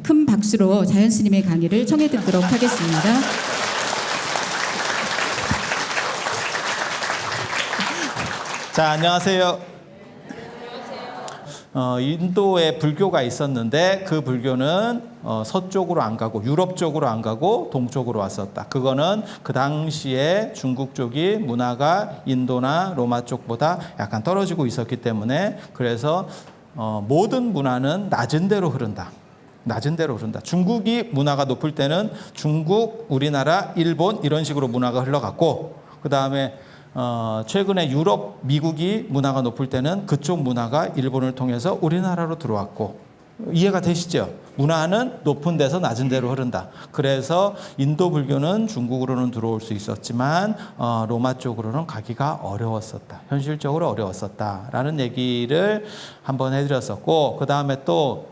큰 박수로 자연 스님의 강의를 청해 듣도록 하겠습니다. 자, 안녕하세요. 인도에 불교가 있었는데 그 불교는 서쪽으로 안 가고 유럽 쪽으로 안 가고 동쪽으로 왔었다. 그거는 그 당시에 중국 쪽이 문화가 인도나 로마 쪽보다 약간 떨어지고 있었기 때문에 그래서 모든 문화는 낮은 데로 흐른다. 낮은 데로 흐른다. 중국이 문화가 높을 때는 중국, 우리나라, 일본 이런 식으로 문화가 흘러갔고 그 다음에 최근에 유럽, 미국이 문화가 높을 때는 그쪽 문화가 일본을 통해서 우리나라로 들어왔고 이해가 되시죠? 문화는 높은 데서 낮은 데로 흐른다. 그래서 인도 불교는 중국으로는 들어올 수 있었지만 로마 쪽으로는 가기가 어려웠었다. 현실적으로 어려웠었다라는 얘기를 한번 해드렸었고 그 다음에 또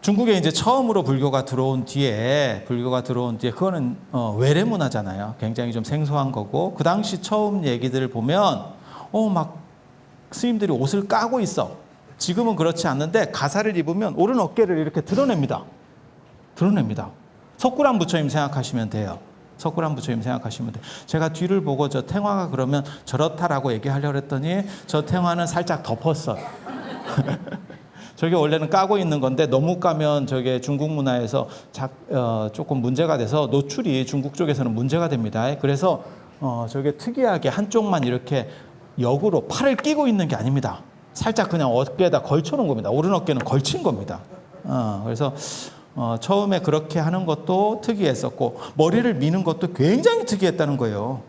중국에 이제 처음으로 불교가 들어온 뒤에 그거는 외래 문화잖아요. 굉장히 좀 생소한 거고 그 당시 처음 얘기들을 보면 막 스님들이 옷을 까고 있어. 지금은 그렇지 않는데 가사를 입으면 오른 어깨를 이렇게 드러냅니다. 석굴암 부처님 생각하시면 돼요. 석굴암 부처님 생각하시면 돼요. 제가 뒤를 보고 저 탱화가 그러면 저렇다라고 얘기하려고 했더니 저 탱화는 살짝 덮었어. 저게 원래는 까고 있는 건데 너무 까면 저게 중국 문화에서 조금 문제가 돼서 노출이 중국 쪽에서는 문제가 됩니다. 그래서 저게 특이하게 한쪽만 이렇게 역으로 팔을 끼고 있는 게 아닙니다. 살짝 그냥 어깨에다 걸쳐놓은 겁니다. 오른 어깨는 걸친 겁니다. 그래서 처음에 그렇게 하는 것도 특이했었고 머리를 미는 것도 굉장히 특이했다는 거예요.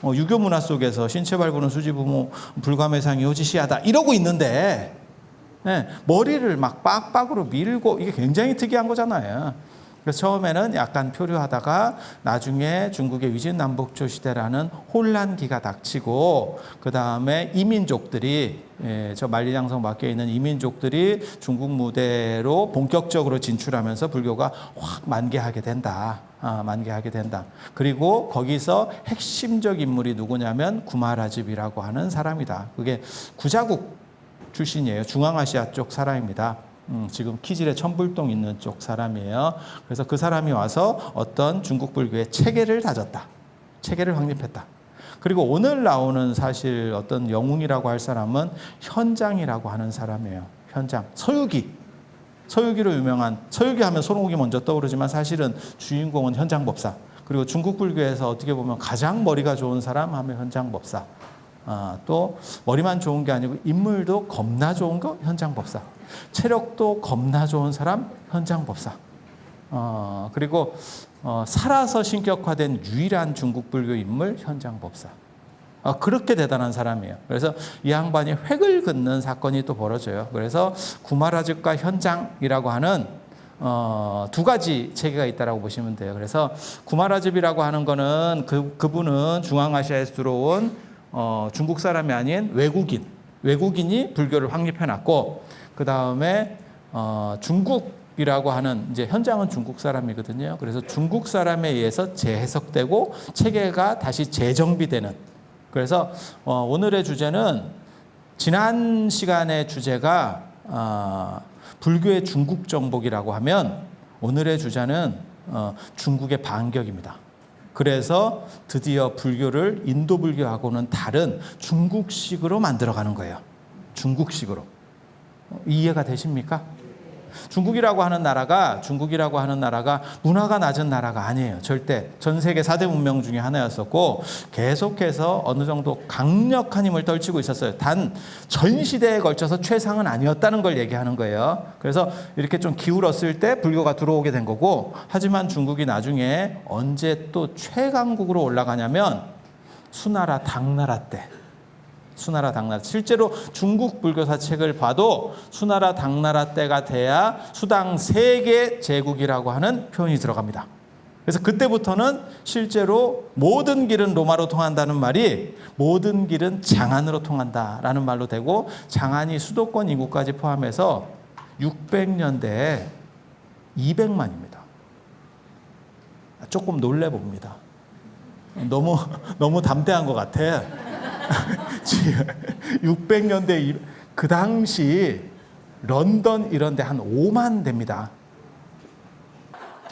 유교 문화 속에서 신체 발부는 수지부모 불가매상이 호지시하다 이러고 있는데 네, 머리를 막 빡빡으로 밀고 이게 굉장히 특이한 거잖아요. 그래서 처음에는 약간 표류하다가 나중에 중국의 위진남북조 시대라는 혼란기가 닥치고 그 다음에 이민족들이 저 만리장성 밖에 있는 이민족들이 중국 무대로 본격적으로 진출하면서 불교가 확 만개하게 된다. 그리고 거기서 핵심적 인물이 누구냐면 구마라집이라고 하는 사람이다. 그게 구자국 출신이에요. 중앙아시아 쪽 사람입니다. 지금 키질에 천불동 있는 쪽 사람이에요. 그래서 그 사람이 와서 어떤 중국 불교의 체계를 다졌다. 체계를 확립했다. 그리고 오늘 나오는 사실 어떤 영웅이라고 할 사람은 현장이라고 하는 사람이에요. 현장. 서유기로 유명한, 서유기 하면 손오공이 먼저 떠오르지만 사실은 주인공은 현장법사. 그리고 중국 불교에서 어떻게 보면 가장 머리가 좋은 사람 하면 현장법사. 또 머리만 좋은 게 아니고 인물도 겁나 좋은 거 현장법사. 체력도 겁나 좋은 사람 현장법사. 그리고 살아서 신격화된 유일한 중국 불교 인물 현장법사. 그렇게 대단한 사람이에요. 그래서 이 양반이 획을 긋는 사건이 또 벌어져요. 그래서 구마라집과 현장이라고 하는 두 가지 체계가 있다라고 보시면 돼요. 그래서 구마라집이라고 하는 거는 그분은 중앙아시아에서 들어온 중국 사람이 아닌 외국인이 불교를 확립해 놨고 그 다음에 중국이라고 하는 이제 현장은 중국 사람이거든요. 그래서 중국 사람에 의해서 재해석되고 체계가 다시 재정비되는. 그래서 오늘의 주제는 지난 시간의 주제가 불교의 중국 정복이라고 하면 오늘의 주제는 중국의 반격입니다. 그래서 드디어 불교를 인도 불교하고는 다른 중국식으로 만들어가는 거예요. 중국식으로. 이해가 되십니까? 중국이라고 하는 나라가 문화가 낮은 나라가 아니에요. 절대. 전 세계 4대 문명 중에 하나였었고 계속해서 어느 정도 강력한 힘을 떨치고 있었어요. 단 전 시대에 걸쳐서 최상은 아니었다는 걸 얘기하는 거예요. 그래서 이렇게 좀 기울었을 때 불교가 들어오게 된 거고 하지만 중국이 나중에 언제 또 최강국으로 올라가냐면 수나라 당나라 때. 실제로 중국 불교사 책을 봐도 수나라 당나라 때가 돼야 수당 세계 제국이라고 하는 표현이 들어갑니다. 그래서 그때부터는 실제로 모든 길은 로마로 통한다는 말이 모든 길은 장안으로 통한다라는 말로 되고 장안이 수도권 인구까지 포함해서 600년대에 200만입니다. 조금 놀래봅니다. 너무 담대한 것 같아. 600년대 그 당시 런던 이런 데 한 5만 됩니다.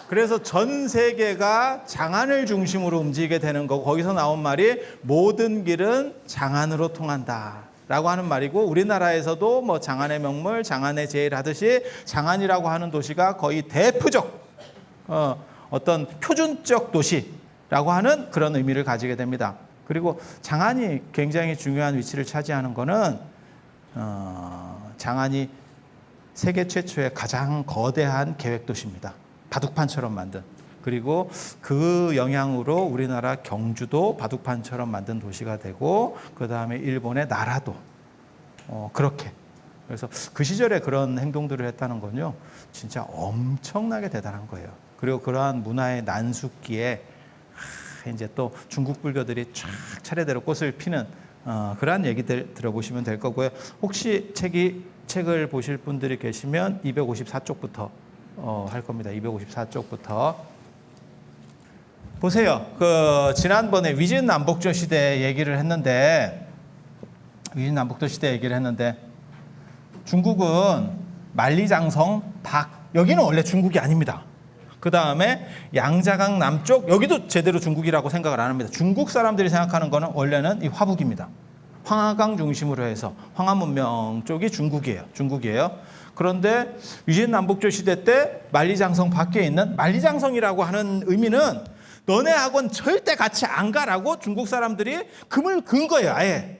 그래서 전 세계가 장안을 중심으로 움직이게 되는 거고, 거기서 나온 말이 모든 길은 장안으로 통한다 라고 하는 말이고, 우리나라에서도 뭐 장안의 명물, 장안의 제일 하듯이 장안이라고 하는 도시가 거의 대표적 어떤 표준적 도시라고 하는 그런 의미를 가지게 됩니다. 그리고 장안이 굉장히 중요한 위치를 차지하는 거는 장안이 세계 최초의 가장 거대한 계획도시입니다. 바둑판처럼 만든. 그리고 그 영향으로 우리나라 경주도 바둑판처럼 만든 도시가 되고, 그 다음에 일본의 나라도 그렇게. 그래서 그 시절에 그런 행동들을 했다는 건요, 진짜 엄청나게 대단한 거예요. 그리고 그러한 문화의 난숙기에 이제 또 중국 불교들이 쫙 차례대로 꽃을 피는 그러한 얘기들 들어보시면 될 거고요. 혹시 책을 보실 분들이 계시면 254쪽부터 할 겁니다. 254쪽부터 보세요. 그 지난번에 위진남북조 시대 얘기를 했는데, 중국은 만리장성, 박, 여기는 원래 중국이 아닙니다. 그 다음에 양자강 남쪽, 여기도 제대로 중국이라고 생각을 안 합니다. 중국 사람들이 생각하는 거는 원래는 이 화북입니다. 황하강 중심으로 해서 황하문명 쪽이 중국이에요. 그런데 위진남북조 시대 때 만리장성 밖에 있는, 만리장성이라고 하는 의미는 너네하고는 절대 같이 안 가라고 중국 사람들이 금을 그은 거예요. 아예.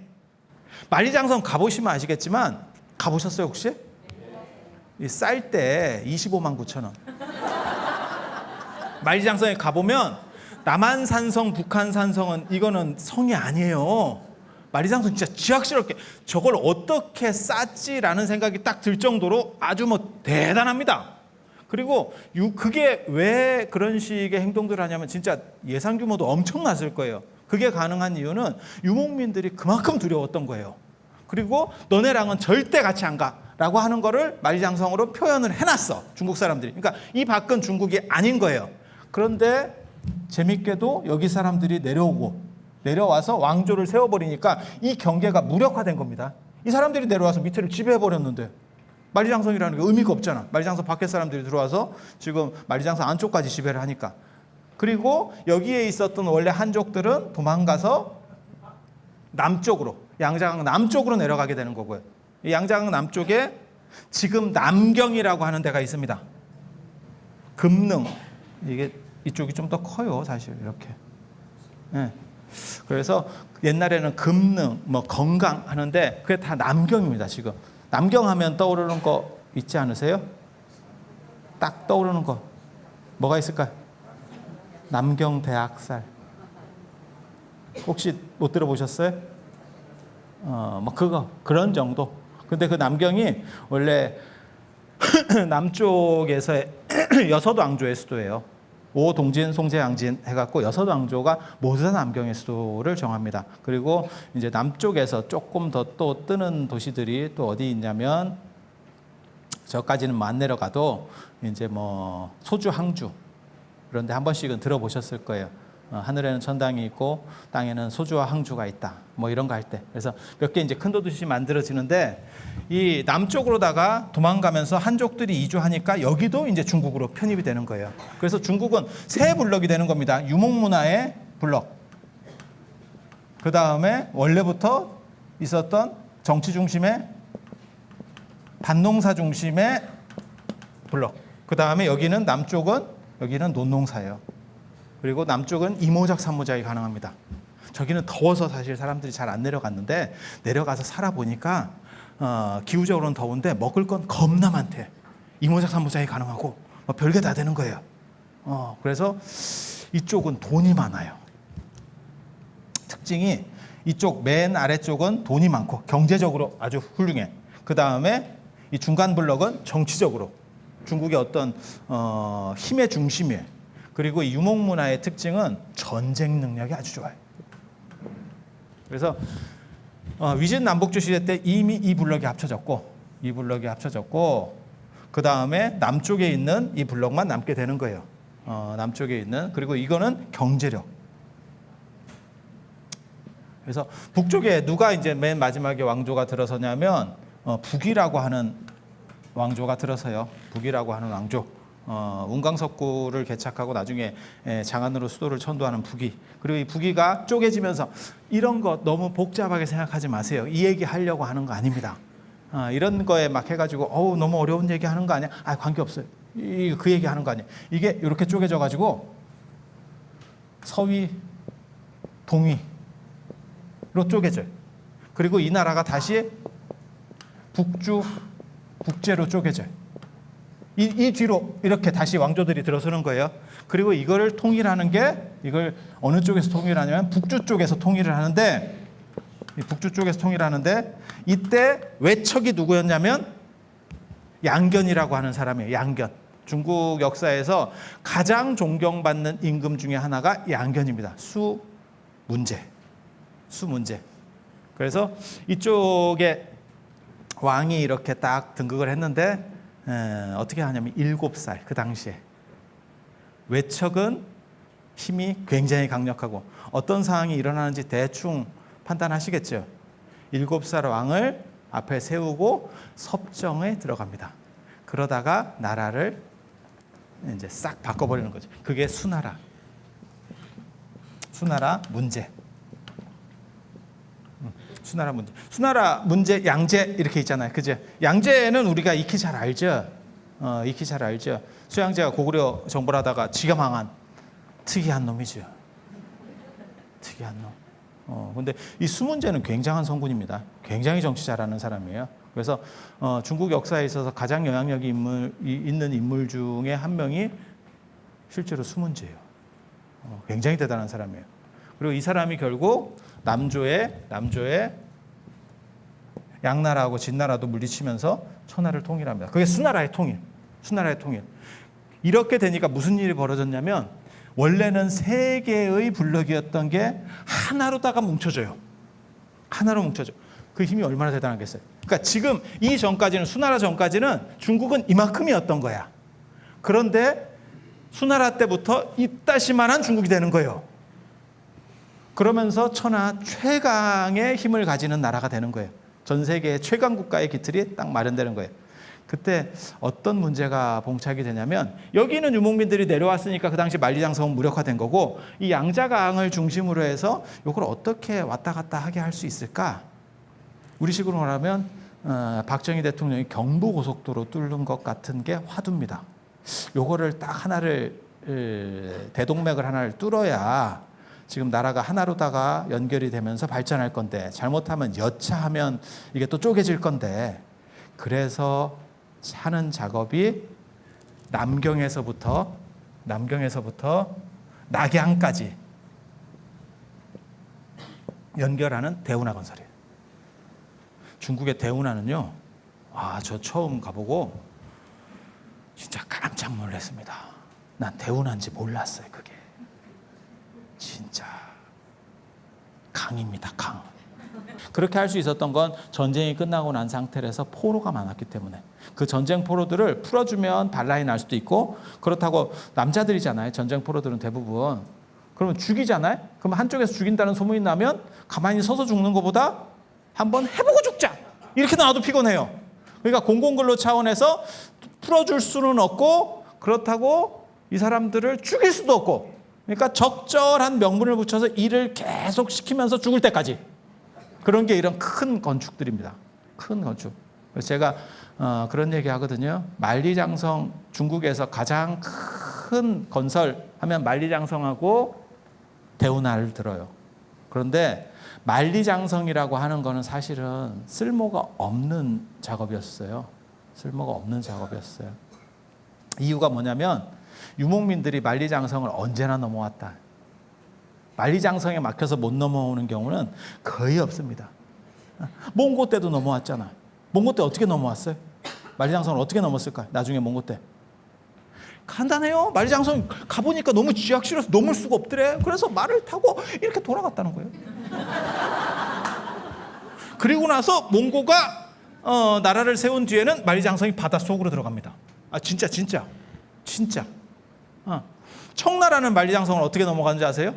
만리장성 가보시면 아시겠지만, 가보셨어요 혹시? 쌀 때 25만 9천 원. 만리장성에 가보면 남한산성, 북한산성은 이거는 성이 아니에요. 만리장성 진짜 지악스럽게 저걸 어떻게 쌌지라는 생각이 딱 들 정도로 아주 뭐 대단합니다. 그리고 그게 왜 그런 식의 행동들을 하냐면 진짜 예산 규모도 엄청났을 거예요. 그게 가능한 이유는 유목민들이 그만큼 두려웠던 거예요. 그리고 너네랑은 절대 같이 안 가라고 하는 거를 만리장성으로 표현을 해놨어, 중국 사람들이. 그러니까 이 밖은 중국이 아닌 거예요. 그런데 재밌게도 여기 사람들이 내려와서 왕조를 세워버리니까 이 경계가 무력화된 겁니다. 이 사람들이 내려와서 밑에를 지배해버렸는데 만리장성이라는 게 의미가 없잖아. 만리장성 밖에 사람들이 들어와서 지금 만리장성 안쪽까지 지배를 하니까. 그리고 여기에 있었던 원래 한족들은 도망가서 남쪽으로, 양자강 남쪽으로 내려가게 되는 거고요. 이 양자강 남쪽에 지금 남경이라고 하는 데가 있습니다. 금능, 이게 이쪽이 좀 더 커요, 사실 이렇게. 네. 그래서 옛날에는 금능, 뭐 건강 하는데 그게 다 남경입니다. 지금 남경하면 떠오르는 거 있지 않으세요? 딱 떠오르는 거 뭐가 있을까요? 남경대학살. 혹시 못 들어보셨어요? 뭐 그런 정도. 근데 그 남경이 원래 남쪽에서의 여서도왕조의 수도예요. 오동진, 송제양진 해갖고 여서도왕조가 모든 남경의 수도를 정합니다. 그리고 이제 남쪽에서 조금 더 또 뜨는 도시들이 또 어디 있냐면, 저까지는 안 내려가도 이제 뭐 소주, 항주, 그런데 한 번씩은 들어보셨을 거예요. 하늘에는 천당이 있고 땅에는 소주와 항주가 있다. 뭐 이런 거 할 때. 그래서 몇 개 이제 큰 도시 만들어지는데, 이 남쪽으로다가 도망가면서 한족들이 이주하니까 여기도 이제 중국으로 편입이 되는 거예요. 그래서 중국은 새 블럭이 되는 겁니다. 유목문화의 블럭. 그 다음에 원래부터 있었던 정치 중심의 밭농사 중심의 블럭. 그 다음에 여기는 남쪽은 여기는 논농사예요. 그리고 남쪽은 이모작 삼모작이 가능합니다. 저기는 더워서 사실 사람들이 잘 안 내려갔는데, 내려가서 살아보니까 기후적으로는 더운데 먹을 건 겁나 많대. 이모작 삼모작이 가능하고 뭐 별게 다 되는 거예요. 그래서 이쪽은 돈이 많아요. 특징이 이쪽 맨 아래쪽은 돈이 많고 경제적으로 아주 훌륭해. 그 다음에 이 중간 블럭은 정치적으로 중국의 어떤 힘의 중심이에요. 그리고 이 유목문화의 특징은 전쟁 능력이 아주 좋아요. 그래서 위진남북조 시대 때 이미 이 블럭이 합쳐졌고, 그 다음에 남쪽에 있는 이 블럭만 남게 되는 거예요. 남쪽에 있는. 그리고 이거는 경제력. 그래서 북쪽에 누가 이제 맨 마지막에 왕조가 들어서냐면 북이라고 하는 왕조가 들어서요. 북이라고 하는 왕조. 운강석구를 개척하고 나중에 장안으로 수도를 천도하는 북이. 그리고 이 북이가 쪼개지면서 이런 거 너무 복잡하게 생각하지 마세요. 이 얘기 하려고 하는 거 아닙니다. 이런 거에 막 해가지고 너무 어려운 얘기 하는 거 아니야? 관계없어요. 그 얘기 하는 거 아니에요. 이게 이렇게 쪼개져 가지고 서위, 동위로 쪼개져요. 그리고 이 나라가 다시 북주, 북제로 쪼개져요. 이 뒤로 이렇게 다시 왕조들이 들어서는 거예요. 그리고 이거를 통일하는 게, 이걸 어느 쪽에서 통일하냐면 북주 쪽에서 통일을 하는데, 이 북주 쪽에서 통일하는데, 이때 외척이 누구였냐면 양견이라고 하는 사람이에요. 양견. 중국 역사에서 가장 존경받는 임금 중에 하나가 양견입니다. 수문제. 그래서 이쪽에 왕이 이렇게 딱 등극을 했는데 어떻게 하냐면 7살, 그 당시에. 외척은 힘이 굉장히 강력하고 어떤 상황이 일어나는지 대충 판단하시겠죠. 7살 왕을 앞에 세우고 섭정에 들어갑니다. 그러다가 나라를 이제 싹 바꿔버리는 거죠. 그게 수나라 문제. 수나라 문제, 양제 이렇게 있잖아요. 그죠? 양제는 우리가 익히 잘 알죠. 수양제가 고구려 정벌 하다가 지가 망한 특이한 놈이죠. 특이한 놈. 근데 이 수문제는 굉장한 성군입니다. 굉장히 정치 잘하는 사람이에요. 그래서 중국 역사에 있어서 가장 영향력이 있는 인물 중에 한 명이 실제로 수문제예요. 굉장히 대단한 사람이에요. 그리고 이 사람이 결국 남조의 양나라하고 진나라도 물리치면서 천하를 통일합니다. 그게 수나라의 통일. 이렇게 되니까 무슨 일이 벌어졌냐면 원래는 세 개의 블럭이었던 게 하나로다가 뭉쳐져요. 그 힘이 얼마나 대단하겠어요. 그러니까 지금 이 전까지는, 수나라 전까지는 중국은 이만큼이었던 거야. 그런데 수나라 때부터 이따시만한 중국이 되는 거예요. 그러면서 천하 최강의 힘을 가지는 나라가 되는 거예요. 전 세계의 최강 국가의 기틀이 딱 마련되는 거예요. 그때 어떤 문제가 봉착이 되냐면, 여기는 유목민들이 내려왔으니까 그 당시 만리장성은 무력화된 거고, 이 양자강을 중심으로 해서 이걸 어떻게 왔다 갔다 하게 할 수 있을까? 우리식으로 말하면 박정희 대통령이 경부고속도로 뚫는 것 같은 게 화두입니다. 요거를 딱 하나를, 대동맥을 하나를 뚫어야 지금 나라가 하나로다가 연결이 되면서 발전할 건데, 잘못하면 여차하면 이게 또 쪼개질 건데, 그래서 하는 작업이 남경에서부터 낙양까지 연결하는 대운하 건설이에요. 중국의 대운하는요, 저 처음 가보고 진짜 깜짝 놀랐습니다. 난 대운하인지 몰랐어요. 그게 진짜 강입니다. 강. 그렇게 할 수 있었던 건 전쟁이 끝나고 난 상태라서 포로가 많았기 때문에, 그 전쟁 포로들을 풀어주면 반란이 날 수도 있고, 그렇다고 남자들이잖아요. 전쟁 포로들은 대부분. 그러면 죽이잖아요. 그럼 한쪽에서 죽인다는 소문이 나면 가만히 서서 죽는 것보다 한번 해보고 죽자, 이렇게 나와도 피곤해요. 그러니까 공공근로 차원에서 풀어줄 수는 없고, 그렇다고 이 사람들을 죽일 수도 없고, 그러니까 적절한 명분을 붙여서 일을 계속 시키면서 죽을 때까지. 그런 게 이런 큰 건축들입니다. 큰 건축. 그래서 제가 그런 얘기 하거든요. 만리장성, 중국에서 가장 큰 건설 하면 만리장성하고 대운하를 들어요. 그런데 만리장성이라고 하는 거는 사실은 쓸모가 없는 작업이었어요. 이유가 뭐냐면, 유목민들이 만리장성을 언제나 넘어왔다. 만리장성에 막혀서 못 넘어오는 경우는 거의 없습니다. 몽고 때도 넘어왔잖아. 몽고 때 어떻게 넘어왔어요? 만리장성을 어떻게 넘었을까? 나중에 몽고 때. 간단해요. 만리장성 가보니까 너무 쥐약실어서 넘을 수가 없더래. 그래서 말을 타고 이렇게 돌아갔다는 거예요. 그리고 나서 몽고가 나라를 세운 뒤에는 만리장성이 바닷속으로 들어갑니다. 진짜. 청나라는 만리장성을 어떻게 넘어가는지 아세요?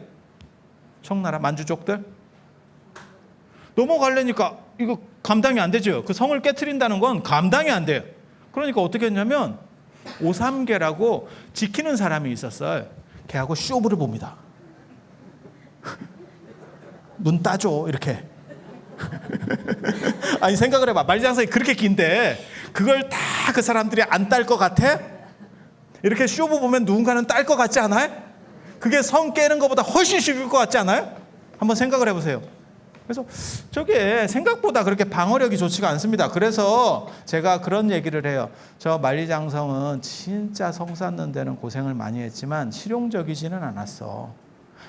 청나라 만주족들 넘어가려니까 이거 감당이 안 되죠. 그 성을 깨트린다는 건 감당이 안 돼요. 그러니까 어떻게 했냐면 오삼계라고 지키는 사람이 있었어요. 걔하고 쇼부를 봅니다. 눈 따줘 이렇게. 아니 생각을 해봐. 만리장성이 그렇게 긴데 그걸 다 그 사람들이 안 딸 것 같아? 이렇게 쇼부 보면 누군가는 딸 것 같지 않아요? 그게 성 깨는 것보다 훨씬 쉬울 것 같지 않아요? 한번 생각을 해보세요. 그래서 저게 생각보다 그렇게 방어력이 좋지가 않습니다. 그래서 제가 그런 얘기를 해요. 저 만리장성은 진짜 성 쌓는 데는 고생을 많이 했지만 실용적이지는 않았어.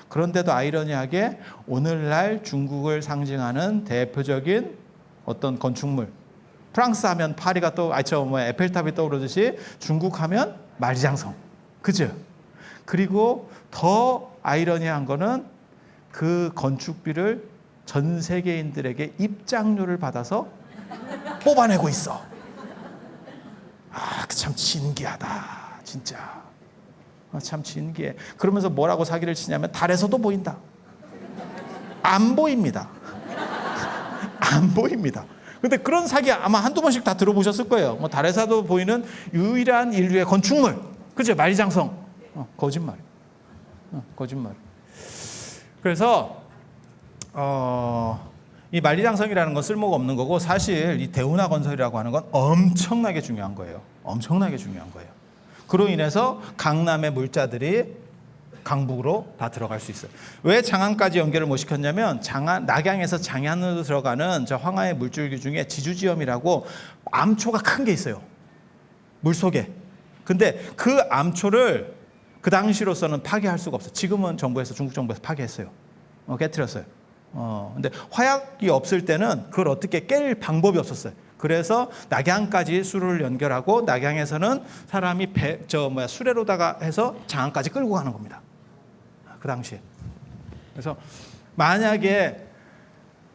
그런데도 아이러니하게 오늘날 중국을 상징하는 대표적인 어떤 건축물, 프랑스 하면 파리가 에펠탑이 떠오르듯이 중국 하면 만리장성, 그죠? 그리고 더 아이러니한 거는 그 건축비를 전 세계인들에게 입장료를 받아서 뽑아내고 있어. 참 신기하다, 진짜. 참 신기해. 그러면서 뭐라고 사기를 치냐면 달에서도 보인다. 안 보입니다. 안 보입니다. 근데 그런 사기 아마 한두 번씩 다 들어보셨을 거예요. 뭐 달에서도 보이는 유일한 인류의 건축물, 그죠? 만리장성. 거짓말. 거짓말. 그래서 이 만리장성이라는 건 쓸모가 없는 거고 사실 이 대운하 건설이라고 하는 건 엄청나게 중요한 거예요. 엄청나게 중요한 거예요. 그로 인해서 강남의 물자들이 강북으로 다 들어갈 수 있어요. 왜 장안까지 연결을 못 시켰냐면 낙양에서 장안으로 들어가는 저 황하의 물줄기 중에 지주지염이라고 암초가 큰 게 있어요. 물속에. 근데 그 암초를 그 당시로서는 파괴할 수가 없어요. 지금은 중국 정부에서 파괴했어요. 깨트렸어요. 근데 화약이 없을 때는 그걸 어떻게 깰 방법이 없었어요. 그래서 낙양까지 수로를 연결하고 낙양에서는 사람이 수레로다가 해서 장안까지 끌고 가는 겁니다. 그 당시에. 그래서 만약에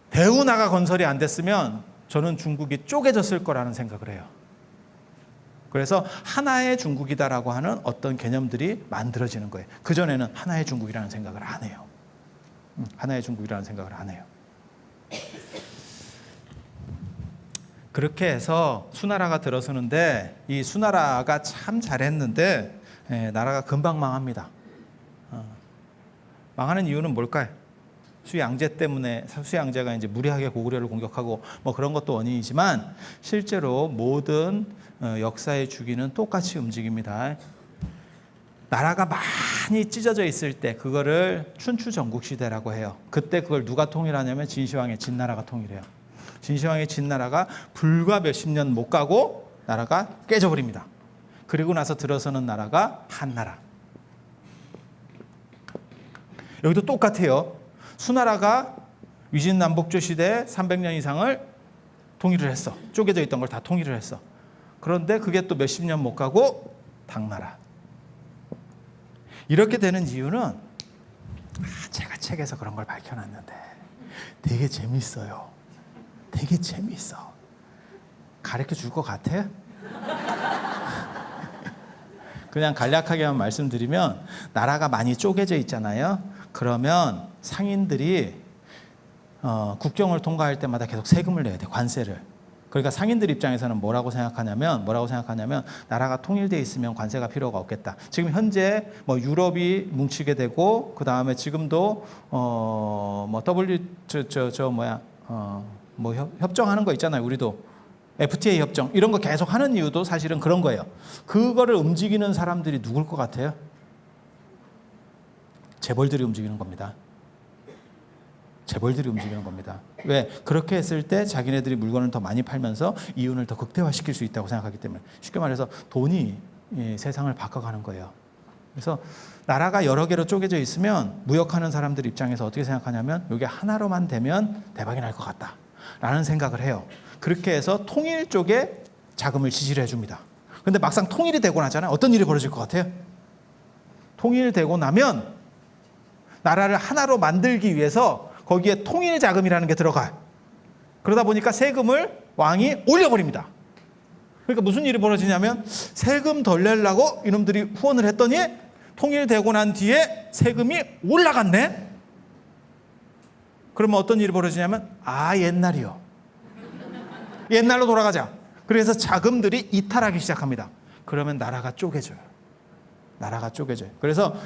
대운하가 건설이 안 됐으면 저는 중국이 쪼개졌을 거라는 생각을 해요. 그래서 하나의 중국이다라고 하는 어떤 개념들이 만들어지는 거예요. 그전에는 하나의 중국이라는 생각을 안 해요. 하나의 중국이라는 생각을 안 해요. 그렇게 해서 수나라가 들어서는데 이 수나라가 참 잘했는데 나라가 금방 망합니다. 망하는 이유는 뭘까요? 수양제 때문에 수양제가 이제 무리하게 고구려를 공격하고 뭐 그런 것도 원인이지만 실제로 모든 역사의 주기는 똑같이 움직입니다. 나라가 많이 찢어져 있을 때 그거를 춘추 전국시대라고 해요. 그때 그걸 누가 통일하냐면 진시황의 진나라가 통일해요. 진시황의 진나라가 불과 몇십 년 못 가고 나라가 깨져버립니다. 그리고 나서 들어서는 나라가 한나라. 여기도 똑같아요. 수나라가 위진남북조 시대에 300년 이상을 통일을 했어. 쪼개져 있던 걸 다 통일을 했어. 그런데 그게 또 몇십 년 못 가고 당나라. 이렇게 되는 이유는 제가 책에서 그런 걸 밝혀놨는데 되게 재밌어요. 되게 재밌어. 가르쳐 줄 것 같아? 그냥 간략하게만 말씀드리면 나라가 많이 쪼개져 있잖아요. 그러면 상인들이 국경을 통과할 때마다 계속 세금을 내야 돼. 관세를. 그러니까 상인들 입장에서는 뭐라고 생각하냐면 나라가 통일돼 있으면 관세가 필요가 없겠다. 지금 현재 뭐 유럽이 뭉치게 되고 그 다음에 지금도 협정하는 거 있잖아요. 우리도 FTA 협정 이런 거 계속 하는 이유도 사실은 그런 거예요. 그거를 움직이는 사람들이 누굴 것 같아요? 재벌들이 움직이는 겁니다. 재벌들이 움직이는 겁니다. 왜? 그렇게 했을 때 자기네들이 물건을 더 많이 팔면서 이윤을 더 극대화시킬 수 있다고 생각하기 때문에 쉽게 말해서 돈이 세상을 바꿔가는 거예요. 그래서 나라가 여러 개로 쪼개져 있으면 무역하는 사람들 입장에서 어떻게 생각하냐면 이게 하나로만 되면 대박이 날 것 같다라는 생각을 해요. 그렇게 해서 통일 쪽에 자금을 지지를 해줍니다. 그런데 막상 통일이 되고 나잖아요. 어떤 일이 벌어질 것 같아요? 통일되고 나면 나라를 하나로 만들기 위해서 거기에 통일 자금이라는 게 들어가요. 그러다 보니까 세금을 왕이 올려버립니다. 그러니까 무슨 일이 벌어지냐면 세금 덜 내려고 이놈들이 후원을 했더니 통일되고 난 뒤에 세금이 올라갔네. 그러면 어떤 일이 벌어지냐면 옛날이요. 옛날로 돌아가자. 그래서 자금들이 이탈하기 시작합니다. 그러면 나라가 쪼개져요. 나라가 쪼개져요. 그래서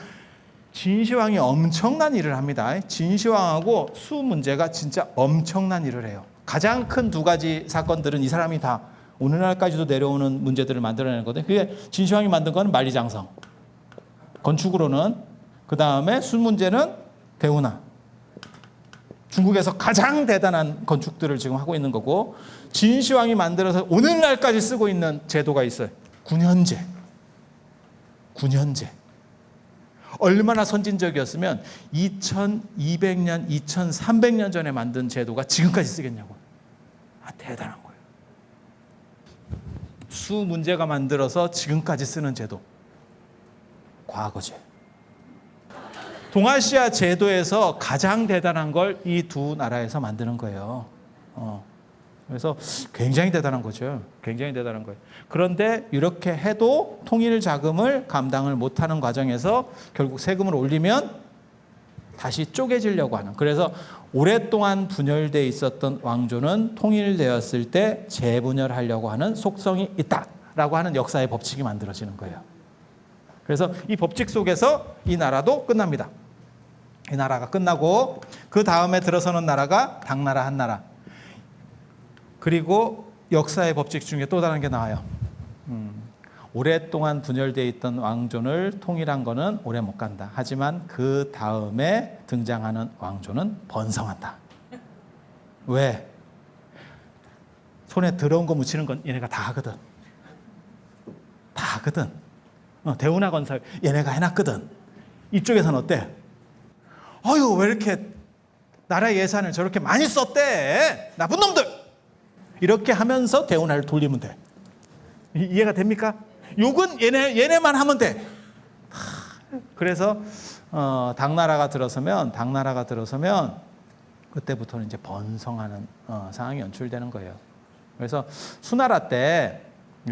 진시황이 엄청난 일을 합니다. 진시황하고 수 문제가 진짜 엄청난 일을 해요. 가장 큰 두 가지 사건들은 이 사람이 다 오늘날까지도 내려오는 문제들을 만들어내는 거거든요. 그게 진시황이 만든 건 만리장성, 건축으로는. 그 다음에 수 문제는 대운하. 중국에서 가장 대단한 건축들을 지금 하고 있는 거고, 진시황이 만들어서 오늘날까지 쓰고 있는 제도가 있어요. 군현제. 군현제. 얼마나 선진적이었으면 2200년, 2300년 전에 만든 제도가 지금까지 쓰겠냐고. 대단한 거예요. 수 문제가 만들어서 지금까지 쓰는 제도. 과거제. 동아시아 제도에서 가장 대단한 걸 이 두 나라에서 만드는 거예요. 그래서 굉장히 대단한 거죠. 굉장히 대단한 거예요. 그런데 이렇게 해도 통일 자금을 감당을 못하는 과정에서 결국 세금을 올리면 다시 쪼개지려고 하는. 그래서 오랫동안 분열되어 있었던 왕조는 통일되었을 때 재분열하려고 하는 속성이 있다라고 하는 역사의 법칙이 만들어지는 거예요. 그래서 이 법칙 속에서 이 나라도 끝납니다. 이 나라가 끝나고 그 다음에 들어서는 나라가 당나라 한나라. 그리고 역사의 법칙 중에 또 다른 게 나와요. 오랫동안 분열되어 있던 왕조를 통일한 거는 오래 못 간다. 하지만 그 다음에 등장하는 왕조는 번성한다. 왜? 손에 더러운 거 묻히는 건 얘네가 다 하거든. 다 하거든. 대운하 건설 얘네가 해놨거든. 이쪽에서는 어때? 어휴, 왜 이렇게 나라 예산을 저렇게 많이 썼대? 나쁜 놈들! 이렇게 하면서 대운하를 돌리면 돼. 이해가 됩니까? 욕은 얘네만 하면 돼. 그래서 당나라가 들어서면 그때부터는 이제 번성하는 상황이 연출되는 거예요. 그래서 수나라 때,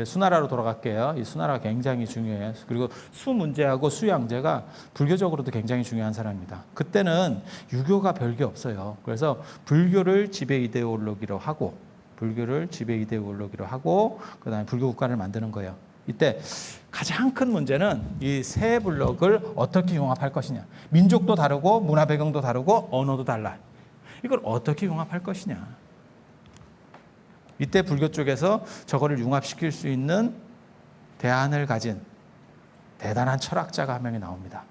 수나라로 돌아갈게요. 이 수나라가 굉장히 중요해요. 그리고 수 문제하고 수양제가 불교적으로도 굉장히 중요한 사람입니다. 그때는 유교가 별게 없어요. 그래서 불교를 지배 이데올로기로 하고, 그다음에 불교 국가를 만드는 거예요. 이때 가장 큰 문제는 이 세 블록을 어떻게 융합할 것이냐. 민족도 다르고 문화 배경도 다르고 언어도 달라. 이걸 어떻게 융합할 것이냐. 이때 불교 쪽에서 저거를 융합시킬 수 있는 대안을 가진 대단한 철학자가 한 명이 나옵니다.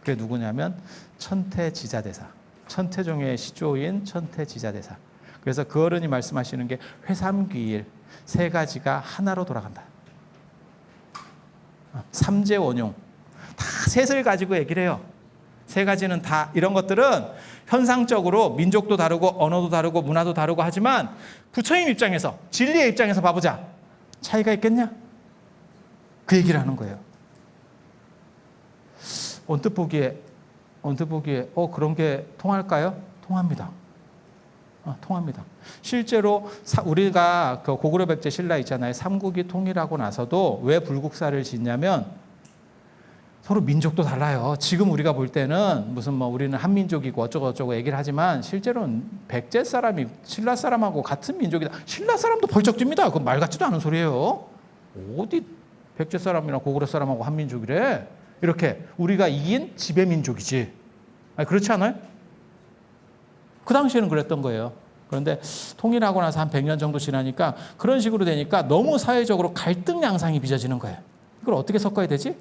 그게 누구냐면 천태지자대사. 천태종의 시조인 천태지자대사. 그래서 그 어른이 말씀하시는 게 회삼귀일 세 가지가 하나로 돌아간다. 삼재원용 다 셋을 가지고 얘기를 해요. 세 가지는 다 이런 것들은 현상적으로 민족도 다르고 언어도 다르고 문화도 다르고 하지만 부처님 입장에서 진리의 입장에서 봐보자. 차이가 있겠냐? 그 얘기를 하는 거예요. 언뜻 보기에 그런 게 통할까요? 통합니다. 통합니다. 실제로 우리가 그 고구려 백제 신라 있잖아요. 삼국이 통일하고 나서도 왜 불국사를 짓냐면 서로 민족도 달라요. 지금 우리가 볼 때는 무슨 우리는 한민족이고 어쩌고 얘기를 하지만 실제로는 백제 사람이 신라 사람하고 같은 민족이다. 신라 사람도 벌쩍 뜁니다. 그건 말 같지도 않은 소리예요. 어디 백제 사람이나 고구려 사람하고 한민족이래. 이렇게 우리가 이긴 지배민족이지. 그렇지 않아요? 그 당시에는 그랬던 거예요. 그런데 통일하고 나서 한 100년 정도 지나니까 그런 식으로 되니까 너무 사회적으로 갈등 양상이 빚어지는 거예요. 이걸 어떻게 섞어야 되지?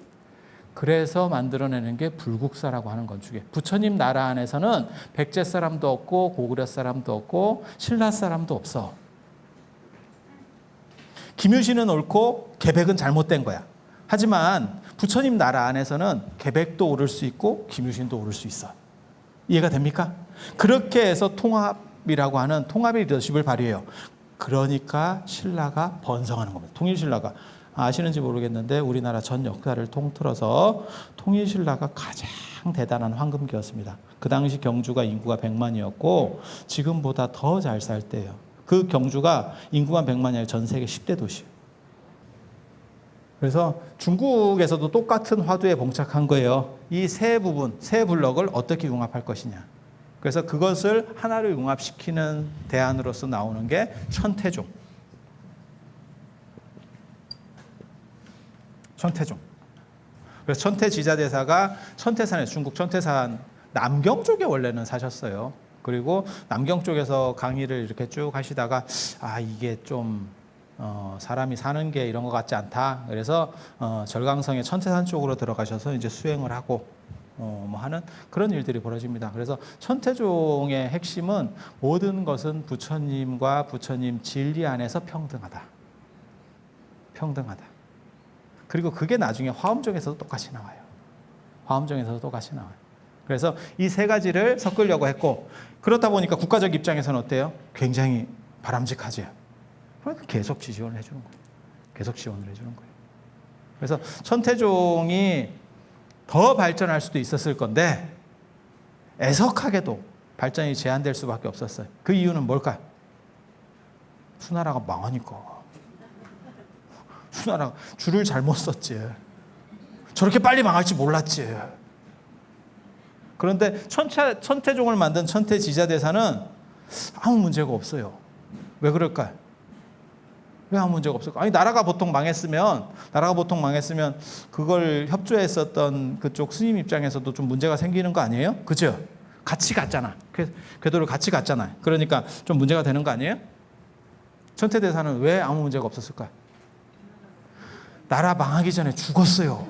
그래서 만들어내는 게 불국사라고 하는 건축이에요. 부처님 나라 안에서는 백제 사람도 없고 고구려 사람도 없고 신라 사람도 없어. 김유신은 옳고 계백은 잘못된 거야. 하지만 부처님 나라 안에서는 계백도 옳을 수 있고 김유신도 옳을 수 있어. 이해가 됩니까? 그렇게 해서 통합이라고 하는 통합의 리더십을 발휘해요. 그러니까 신라가 번성하는 겁니다. 통일신라가. 아시는지 모르겠는데 우리나라 전 역사를 통틀어서 통일신라가 가장 대단한 황금기였습니다. 그 당시 경주가 인구가 100만이었고 지금보다 더 잘 살 때예요. 그 경주가 인구가 100만이 아니라 전 세계 10대 도시예요. 그래서 중국에서도 똑같은 화두에 봉착한 거예요. 이 세 부분, 세 블럭을 어떻게 융합할 것이냐. 그래서 그것을 하나로 융합시키는 대안으로서 나오는 게 천태종. 천태종. 그래서 천태지자대사가 천태산에 중국 천태산 남경 쪽에 원래는 사셨어요. 그리고 남경 쪽에서 강의를 이렇게 쭉 하시다가 이게 좀 사람이 사는 게 이런 것 같지 않다. 그래서 절강성의 천태산 쪽으로 들어가셔서 이제 수행을 하고 뭐 하는 그런 일들이 벌어집니다. 그래서 천태종의 핵심은 모든 것은 부처님과 부처님 진리 안에서 평등하다. 평등하다. 그리고 그게 나중에 화엄종에서도 똑같이 나와요. 화엄종에서도 똑같이 나와요. 그래서 이 세 가지를 섞으려고 했고, 그렇다 보니까 국가적 입장에서는 어때요? 굉장히 바람직하죠. 그러니까 계속 지원을 해주는 거예요. 계속 지원을 해주는 거예요. 그래서 천태종이 더 발전할 수도 있었을 건데 애석하게도 발전이 제한될 수밖에 없었어요. 그 이유는 뭘까요? 수나라가 망하니까. 수나라가 줄을 잘못 썼지. 저렇게 빨리 망할지 몰랐지. 그런데 천태종을 만든 천태지자대사는 아무 문제가 없어요. 왜 그럴까요? 왜 아무 문제가 없을까? 나라가 보통 망했으면 그걸 협조했었던 그쪽 스님 입장에서도 좀 문제가 생기는 거 아니에요? 그죠? 같이 갔잖아. 궤도를 같이 갔잖아요. 그러니까 좀 문제가 되는 거 아니에요? 천태대사는 왜 아무 문제가 없었을까요? 나라 망하기 전에 죽었어요.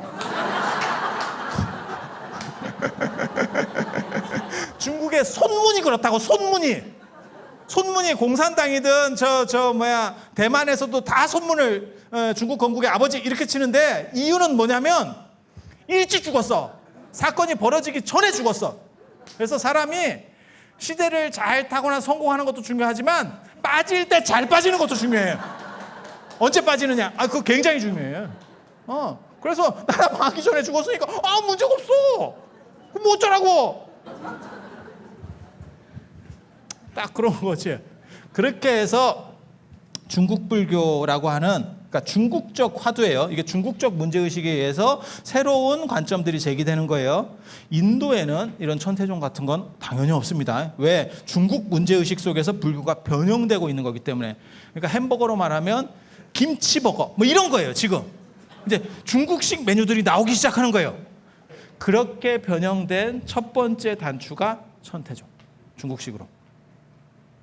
중국의 손문이 그렇다고. 손문이 공산당이든 대만에서도 다 손문을 중국 건국의 아버지 이렇게 치는데 이유는 뭐냐면 일찍 죽었어. 사건이 벌어지기 전에 죽었어. 그래서 사람이 시대를 잘 타거나 성공하는 것도 중요하지만 빠질 때 잘 빠지는 것도 중요해요. 언제 빠지느냐? 그거 굉장히 중요해요. 그래서 나라 망하기 전에 죽었으니까 문제가 없어. 그럼 뭐 어쩌라고? 딱 그런 거지. 그렇게 해서 중국 불교라고 하는, 그러니까 중국적 화두예요. 이게 중국적 문제의식에 의해서 새로운 관점들이 제기되는 거예요. 인도에는 이런 천태종 같은 건 당연히 없습니다. 왜? 중국 문제의식 속에서 불교가 변형되고 있는 거기 때문에. 그러니까 햄버거로 말하면 김치버거 뭐 이런 거예요. 지금 이제 중국식 메뉴들이 나오기 시작하는 거예요. 그렇게 변형된 첫 번째 단추가 천태종, 중국식으로.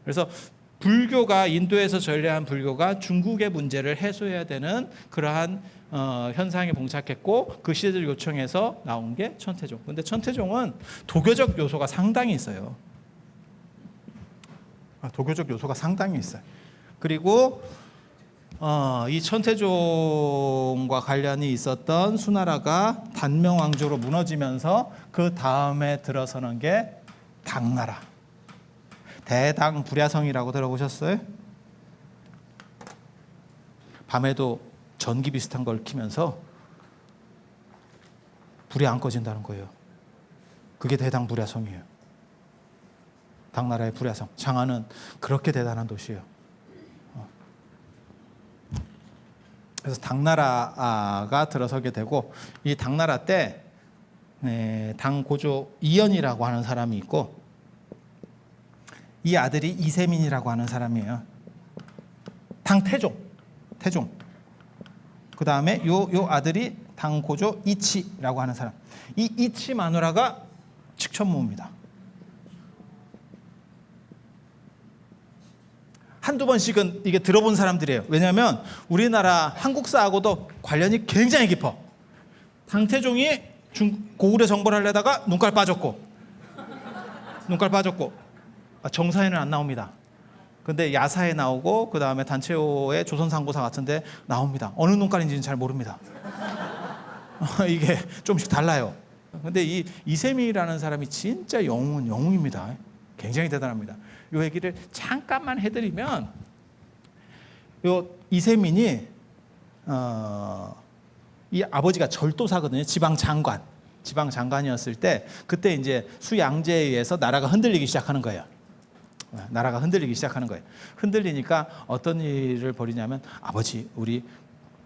그래서 불교가, 인도에서 전래한 불교가 중국의 문제를 해소해야 되는 그러한 현상에 봉착했고, 그 시대를 요청해서 나온 게 천태종. 근데 천태종은 도교적 요소가 상당히 있어요. 도교적 요소가 상당히 있어요. 그리고 이 천태종과 관련이 있었던 수나라가 단명왕조로 무너지면서 그 다음에 들어서는 게 당나라. 대당 불야성이라고 들어보셨어요? 밤에도 전기 비슷한 걸 켜면서 불이 안 꺼진다는 거예요. 그게 대당 불야성이에요. 당나라의 불야성. 장안은 그렇게 대단한 도시예요. 그래서 당나라가 들어서게 되고, 이 당나라 때 당고조 이연이라고 하는 사람이 있고, 이 아들이 이세민이라고 하는 사람이에요. 당태종. 그 다음에 요 아들이 당고조 이치라고 하는 사람. 이 이치 마누라가 직천무입니다. 한두 번씩은 이게 들어본 사람들이에요. 왜냐하면 우리나라 한국사하고도 관련이 굉장히 깊어. 당태종이 고구려 정벌을 하려다가 눈깔 빠졌고 정사에는 안 나옵니다. 근데 야사에 나오고, 그 다음에 단체호의 조선상고사 같은데 나옵니다. 어느 눈깔인지는 잘 모릅니다. 이게 좀씩 달라요. 근데 이 이세민이라는 사람이 진짜 영웅입니다. 굉장히 대단합니다. 이 얘기를 잠깐만 해드리면, 요 이세민이 이 아버지가 절도사거든요. 지방장관이었을 때, 그때 이제 수양제에 의해서 나라가 흔들리기 시작하는 거예요. 흔들리니까 어떤 일을 벌이냐면, 아버지 우리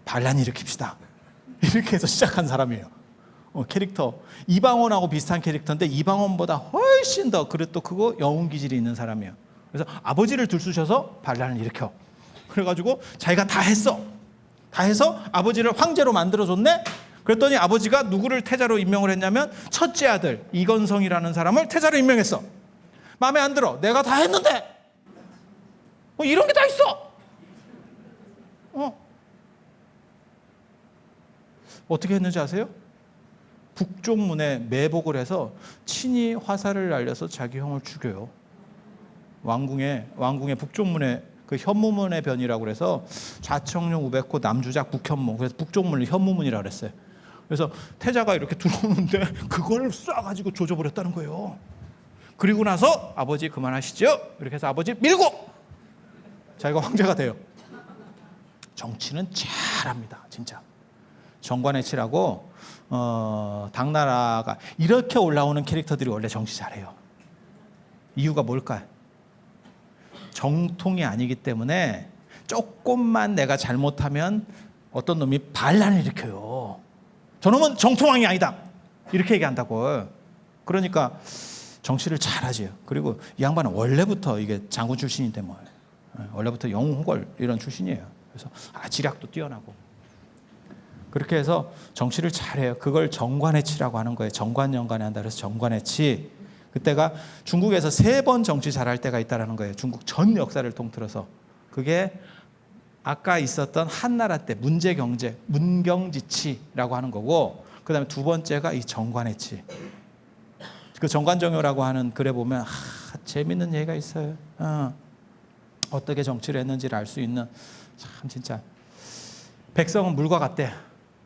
반란 일으킵시다. 이렇게 해서 시작한 사람이에요. 캐릭터 이방원하고 비슷한 캐릭터인데 이방원보다 훨씬 더 그릇도 크고 영웅 기질이 있는 사람이에요. 그래서 아버지를 들쑤셔서 반란을 일으켜. 그래가지고 자기가 다 했어. 다 해서 아버지를 황제로 만들어줬네? 그랬더니 아버지가 누구를 태자로 임명을 했냐면 첫째 아들 이건성이라는 사람을 태자로 임명했어. 마음에 안 들어. 내가 다 했는데 뭐 이런 게 다 있어. 어떻게 했는지 아세요? 북쪽문에 매복을 해서 친히 화살을 날려서 자기 형을 죽여요. 왕궁의 북쪽문에 그 현무문의 변이라고 그래서 좌청룡 우백호 남주작 북현무, 그래서 북쪽문을 현무문이라고 그랬어요. 그래서 태자가 이렇게 들어오는데 그걸 쏴가지고 조져버렸다는 거예요. 그리고 나서 아버지 그만하시죠. 이렇게 해서 아버지 밀고 자기가 황제가 돼요. 정치는 잘합니다. 진짜. 정관의치라고 당나라가 이렇게 올라오는 캐릭터들이 원래 정치 잘해요. 이유가 뭘까요? 정통이 아니기 때문에 조금만 내가 잘못하면 어떤 놈이 반란을 일으켜요. 저놈은 정통왕이 아니다. 이렇게 얘기한다고. 그러니까 정치를 잘하지요. 그리고 이 양반은 원래부터 이게 장군 출신인데 뭐 원래부터 영웅호걸 이런 출신이에요. 그래서 지략도 뛰어나고. 그렇게 해서 정치를 잘해요. 그걸 정관의치라고 하는 거예요. 정관연관에 한다 그래서 정관의치. 그때가 중국에서 3번 정치 잘할 때가 있다는 거예요. 중국 전 역사를 통틀어서. 그게 아까 있었던 한나라 때 문제경제, 문경지치라고 하는 거고, 그 다음에 2번째가 이 정관의치. 그 정관정효라고 하는 글에 보면 재밌는 얘기가 있어요. 어떻게 정치를 했는지를 알 수 있는 참 진짜. 백성은 물과 같대.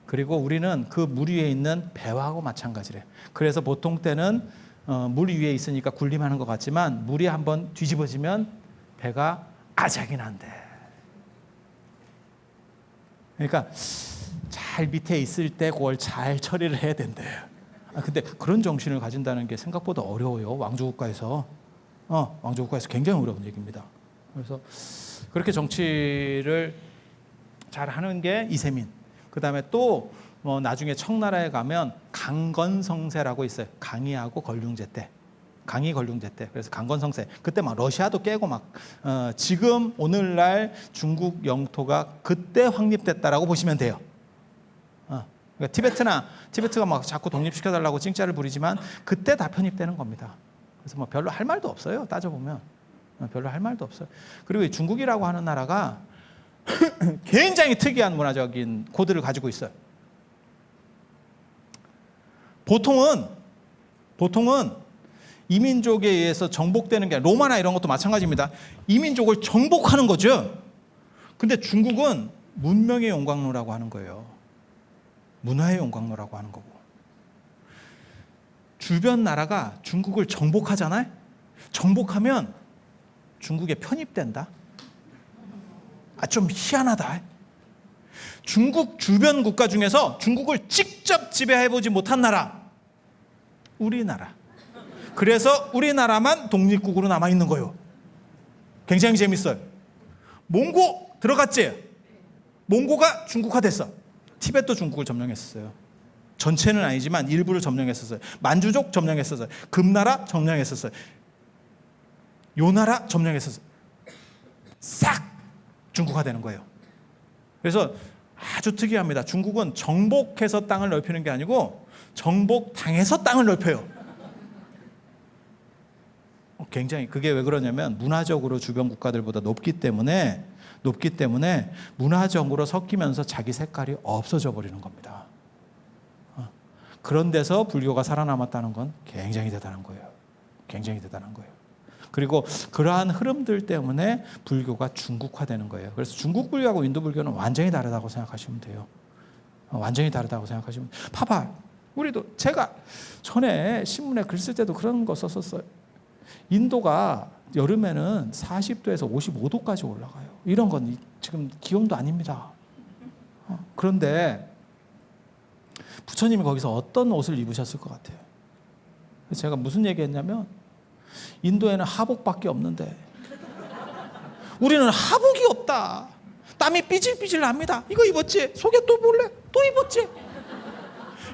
그리고 우리는 그 물 위에 있는 배하고 마찬가지래. 그래서 보통 때는 물 위에 있으니까 군림하는 것 같지만 물이 한번 뒤집어지면 배가 아작이 난대. 그러니까 잘 밑에 있을 때 그걸 잘 처리를 해야 된대. 근데 그런 정신을 가진다는 게 생각보다 어려워요. 왕조국가에서. 왕조국가에서 굉장히 어려운 얘기입니다. 그래서 그렇게 정치를 잘 하는 게 이세민. 그 다음에 또 나중에 청나라에 가면 강건성세라고 있어요. 강희하고 걸륭제 때. 강희 걸륭제 때. 그래서 강건성세. 그때 막 러시아도 깨고 막 지금 오늘날 중국 영토가 그때 확립됐다라고 보시면 돼요. 그러니까 티베트가 막 자꾸 독립시켜달라고 찡짜를 부리지만 그때 다 편입되는 겁니다. 그래서 뭐 별로 할 말도 없어요. 따져보면 별로 할 말도 없어요. 그리고 이 중국이라고 하는 나라가 굉장히 특이한 문화적인 코드를 가지고 있어요. 보통은 이민족에 의해서 정복되는 게 아니라 로마나 이런 것도 마찬가지입니다. 이민족을 정복하는 거죠. 근데 중국은 문명의 용광로라고 하는 거예요. 문화의 용광로라고 하는 거고. 주변 나라가 중국을 정복하잖아요. 정복하면 중국에 편입된다. 좀 희한하다. 중국 주변 국가 중에서 중국을 직접 지배해보지 못한 나라, 우리나라. 그래서 우리나라만 독립국으로 남아있는 거예요. 굉장히 재밌어요. 몽고 들어갔지? 몽고가 중국화됐어. 티벳도 중국을 점령했었어요. 전체는 아니지만 일부를 점령했었어요. 만주족 점령했었어요. 금나라 점령했었어요. 요나라 점령했었어요. 싹 중국화되는 거예요. 그래서 아주 특이합니다. 중국은 정복해서 땅을 넓히는 게 아니고 정복당해서 땅을 넓혀요. 굉장히 그게 왜 그러냐면 문화적으로 주변 국가들보다 높기 때문에 문화적으로 섞이면서 자기 색깔이 없어져 버리는 겁니다. 그런 데서 불교가 살아남았다는 건 굉장히 대단한 거예요. 굉장히 대단한 거예요. 그리고 그러한 흐름들 때문에 불교가 중국화되는 거예요. 그래서 중국 불교하고 인도 불교는 완전히 다르다고 생각하시면 돼요. 완전히 다르다고 생각하시면 돼요. 봐봐. 우리도 제가 전에 신문에 글 쓸 때도 그런 거 썼었어요. 인도가 여름에는 40도에서 55도까지 올라가요. 이런 건 지금 기온도 아닙니다. 그런데 부처님이 거기서 어떤 옷을 입으셨을 것 같아요? 제가 무슨 얘기했냐면 인도에는 하복밖에 없는데 우리는 하복이 없다. 땀이 삐질삐질 납니다. 이거 입었지? 속에 또 볼래? 또 입었지?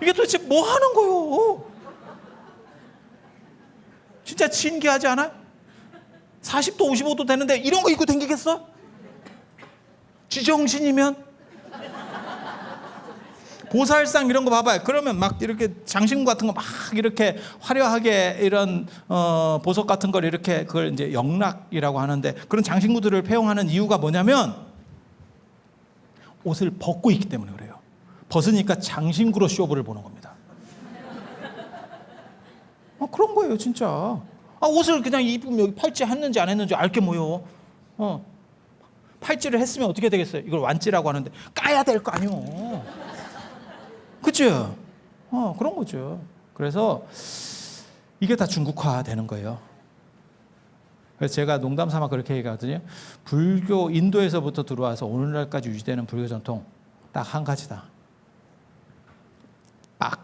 이게 도대체 뭐 하는 거요? 진짜 신기하지 않아요? 40도 55도 되는데 이런 거 입고 다니겠어? 지정신이면? 보살상 이런 거 봐봐요. 그러면 막 이렇게 장신구 같은 거 막 이렇게 화려하게 이런 보석 같은 걸 이렇게 그걸 이제 영락이라고 하는데 그런 장신구들을 배용하는 이유가 뭐냐면 옷을 벗고 있기 때문에 그래요. 벗으니까 장신구로 쇼부를 보는 겁니다. 그런 거예요, 진짜. 옷을 그냥 입으면 여기 팔찌 했는지 안 했는지 알게 뭐요. 팔찌를 했으면 어떻게 되겠어요? 이걸 완찌라고 하는데 까야 될 거 아니요. 그죠? 그런 거죠. 그래서 이게 다 중국화 되는 거예요. 그래서 제가 농담 삼아 그렇게 얘기하거든요. 불교 인도에서부터 들어와서 오늘날까지 유지되는 불교 전통 딱 한 가지다. 빡.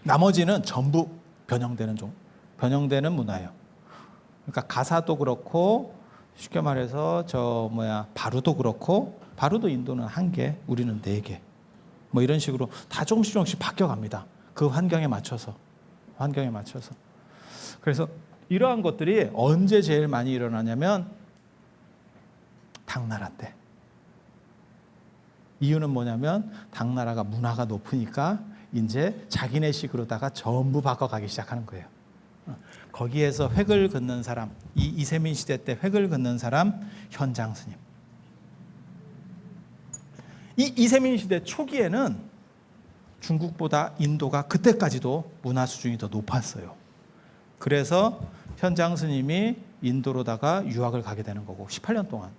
나머지는 전부 변형되는 문화예요. 그러니까 가사도 그렇고 쉽게 말해서 바루도 그렇고 바루도 인도는 1개, 우리는 4개. 뭐 이런 식으로 다 조금씩 바뀌어갑니다. 그 환경에 맞춰서. 그래서 이러한 것들이 언제 제일 많이 일어나냐면 당나라 때. 이유는 뭐냐면 당나라가 문화가 높으니까 이제 자기네 식으로다가 전부 바꿔가기 시작하는 거예요. 거기에서 획을 긋는 사람, 이 이세민 시대 때 획을 긋는 사람 현장 스님. 이 이세민 시대 초기에는 중국보다 인도가 그때까지도 문화 수준이 더 높았어요. 그래서 현장 스님이 인도로다가 유학을 가게 되는 거고 18년 동안.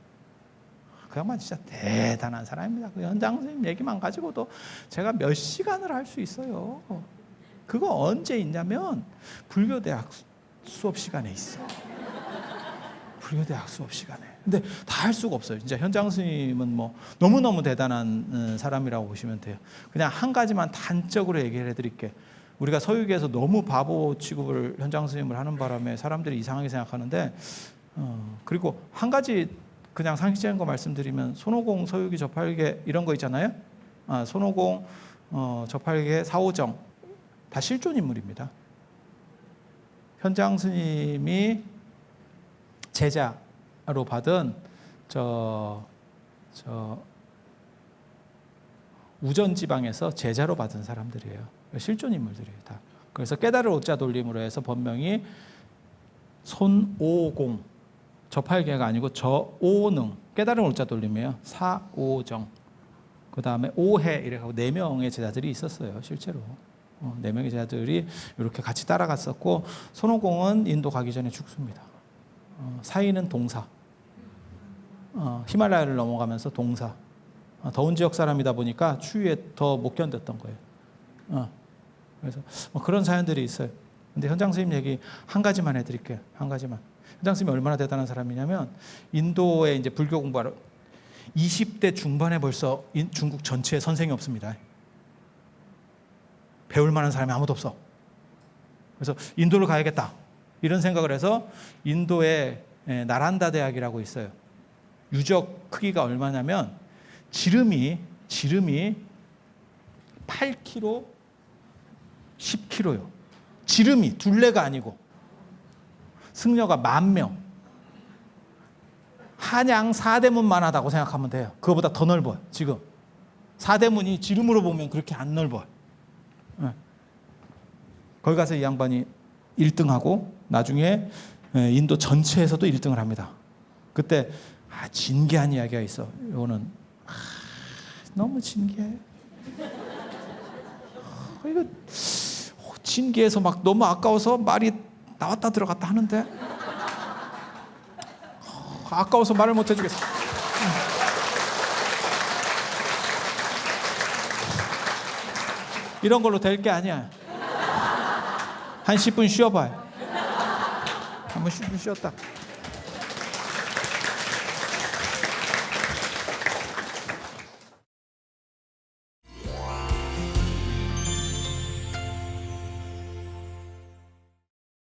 그 양반 진짜 대단한 사람입니다. 그 현장 스님 얘기만 가지고도 제가 몇 시간을 할 수 있어요. 그거 언제 있냐면 불교대학 수업 시간에 있어. 불교대학 수업 시간에. 근데 다 할 수가 없어요. 진짜 현장 스님은 뭐 너무너무 대단한 사람이라고 보시면 돼요. 그냥 한 가지만 단적으로 얘기를 해드릴게. 우리가 서유기에서 너무 바보 취급을 현장 스님을 하는 바람에 사람들이 이상하게 생각하는데 그리고 한 가지 그냥 상식적인 거 말씀드리면 손오공, 서유기, 저팔계 이런 거 있잖아요. 손오공, 저팔계, 사오정 다 실존 인물입니다. 현장 스님이 제자로 받은 우전 지방에서 제자로 받은 사람들이에요. 실존 인물들이에요, 다. 그래서 깨달을 오자 돌림으로 해서 본명이 손오공, 저팔계가 아니고 저오능, 깨달은 오자 돌림이에요. 사오정, 그 다음에 오해 이렇게 하고 4명의 제자들이 있었어요, 실제로. 4명의 제자들이 이렇게 같이 따라갔었고 손오공은 인도 가기 전에 죽습니다. 사이는 동사, 히말라야를 넘어가면서 동사. 더운 지역 사람이다 보니까 추위에 더 못 견뎠던 거예요. 그래서 그런 사연들이 있어요. 근데 현장 스님 얘기 한 가지만 해드릴게요. 한 가지만. 현장 스님이 얼마나 대단한 사람이냐면 인도에 이제 불교 공부하러 20대 중반에 벌써 중국 전체에 선생이 없습니다. 배울 만한 사람이 아무도 없어. 그래서 인도를 가야겠다 이런 생각을 해서 인도에 나란다 대학이라고 있어요. 유적 크기가 얼마냐면 지름이 8km, 10km요. 지름이 둘레가 아니고 승려가 10,000명. 한양 사대문만 하다고 생각하면 돼요. 그거보다 더 넓어요. 지금 사대문이 지름으로 보면 그렇게 안 넓어요. 거기 가서 이 양반이 1등하고 나중에 인도 전체에서도 1등을 합니다. 그때 진기한 이야기가 있어. 이거는 너무 진기해. 이거 진기해서 막 너무 아까워서 말이 나왔다 들어갔다 하는데 아까워서 말을 못 해주겠어. 이런 걸로 될 게 아니야. 한 10분 쉬어봐요. 한번 10분 쉬었다.